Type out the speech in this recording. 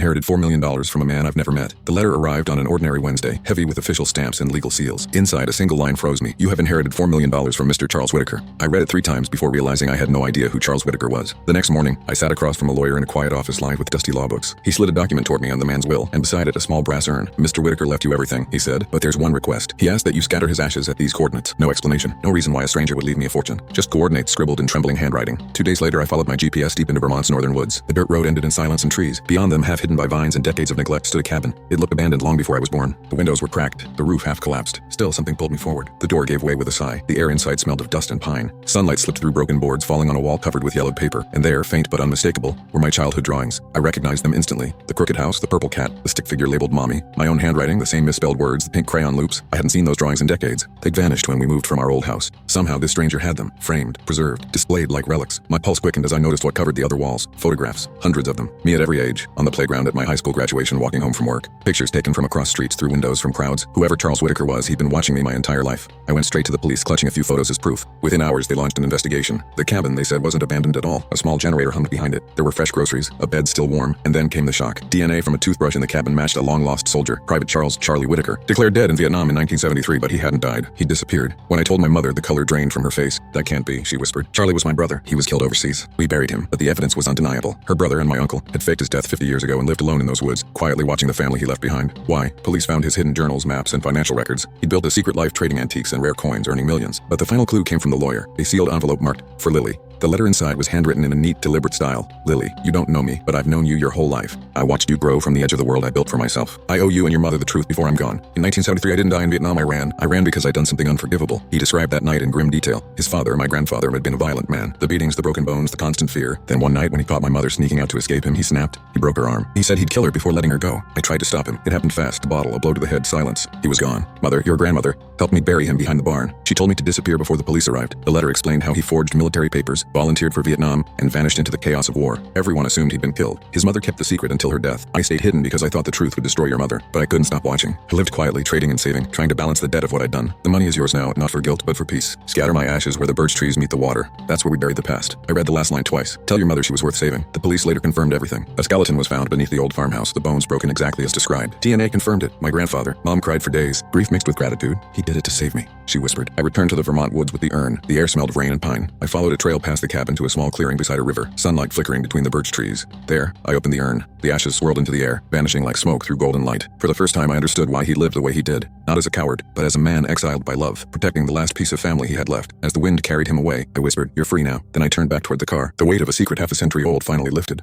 inherited $4 million from a man I've never met. The letter arrived on an ordinary Wednesday, heavy with official stamps and legal seals. Inside, a single line froze me. You have inherited $4 million from Mr. Charles Whitaker. I read it 3 times before realizing I had no idea who Charles Whitaker was. The next morning, I sat across from a lawyer in a quiet office lined with dusty law books. He slid a document toward me on the man's will, and beside it a small brass urn. Mr. Whitaker left you everything, he said, but there's one request. He asked that you scatter his ashes at these coordinates. No explanation. No reason why a stranger would leave me a fortune. Just coordinates scribbled in trembling handwriting. 2 days later, I followed my GPS deep into Vermont's northern woods. The dirt road ended in silence and trees. Beyond them, half hidden by vines and decades of neglect, stood a cabin. It looked abandoned long before I was born. The windows were cracked, the roof half collapsed. Still, something pulled me forward. The door gave way with a sigh. The air inside smelled of dust and pine. Sunlight slipped through broken boards, falling on a wall covered with yellowed paper. And there, faint but unmistakable, were my childhood drawings. I recognized them instantly. The crooked house, the purple cat, the stick figure labeled Mommy. My own handwriting, the same misspelled words, the pink crayon loops. I hadn't seen those drawings in decades. They'd vanished when we moved from our old house. Somehow this stranger had them, framed, preserved, displayed like relics. My pulse quickened as I noticed what covered the other walls. Photographs, hundreds of them. Me at every age, on the playground at my high school graduation, walking home from work. Pictures taken from across streets, through windows, from crowds. Whoever Charles Whitaker was, he'd been watching me my entire life. I went straight to the police, clutching a few photos as proof. Within hours, they launched an investigation. The cabin, they said, wasn't abandoned at all. A small generator hummed behind it. There were fresh groceries, a bed still warm, and then came the shock. DNA from a toothbrush in the cabin matched a long-lost soldier, Private Charles Charlie Whitaker, declared dead in Vietnam in 1973, but he hadn't died. He disappeared. When I told my mother, the color drained from her face. That can't be, she whispered. Charlie was my brother. He was killed overseas. We buried him, but the evidence was undeniable. Her brother and my uncle had faked his death 50 years ago and lived alone in those woods, quietly watching the family he left behind. Why? Police found his hidden journals, maps, and financial records. He'd built a secret life trading antiques and rare coins, earning millions. But the final clue came from the lawyer, a sealed envelope marked, "For Lily." The letter inside was handwritten in a neat, deliberate style. Lily, you don't know me, but I've known you your whole life. I watched you grow from the edge of the world I built for myself. I owe you and your mother the truth before I'm gone. In 1973, I didn't die in Vietnam, I ran. I ran because I'd done something unforgivable. He described that night in grim detail. His father, my grandfather, had been a violent man. The beatings, the broken bones, the constant fear. Then one night when he caught my mother sneaking out to escape him, he snapped. He broke her arm. He said he'd kill her before letting her go. I tried to stop him. It happened fast. A bottle, a blow to the head, silence. He was gone. Mother, your grandmother, helped me bury him behind the barn. She told me to disappear before the police arrived. The letter explained how he forged military papers, volunteered for Vietnam, and vanished into the chaos of war. Everyone assumed he'd been killed. His mother kept the secret until her death. I stayed hidden because I thought the truth would destroy your mother, but I couldn't stop watching. I lived quietly, trading and saving, trying to balance the debt of what I'd done. The money is yours now, not for guilt, but for peace. Scatter my ashes where the birch trees meet the water. That's where we buried the past. I read the last line twice. Tell your mother she was worth saving. The police later confirmed everything. A skeleton was found beneath the old farmhouse, the bones broken exactly as described. DNA confirmed it. My grandfather. Mom cried for days. Grief mixed with gratitude. He did it to save me, she whispered. I returned to the Vermont woods with the urn. The air smelled of rain and pine. I followed a trail past the cabin to a small clearing beside a river, sunlight flickering between the birch trees. There, I opened the urn. The ashes swirled into the air, vanishing like smoke through golden light. For the first time, I understood why he lived the way he did. Not as a coward, but as a man exiled by love, protecting the last piece of family he had left. As the wind carried him away, I whispered, "You're free now." Then I turned back toward the car. The weight of a secret half a century old finally lifted.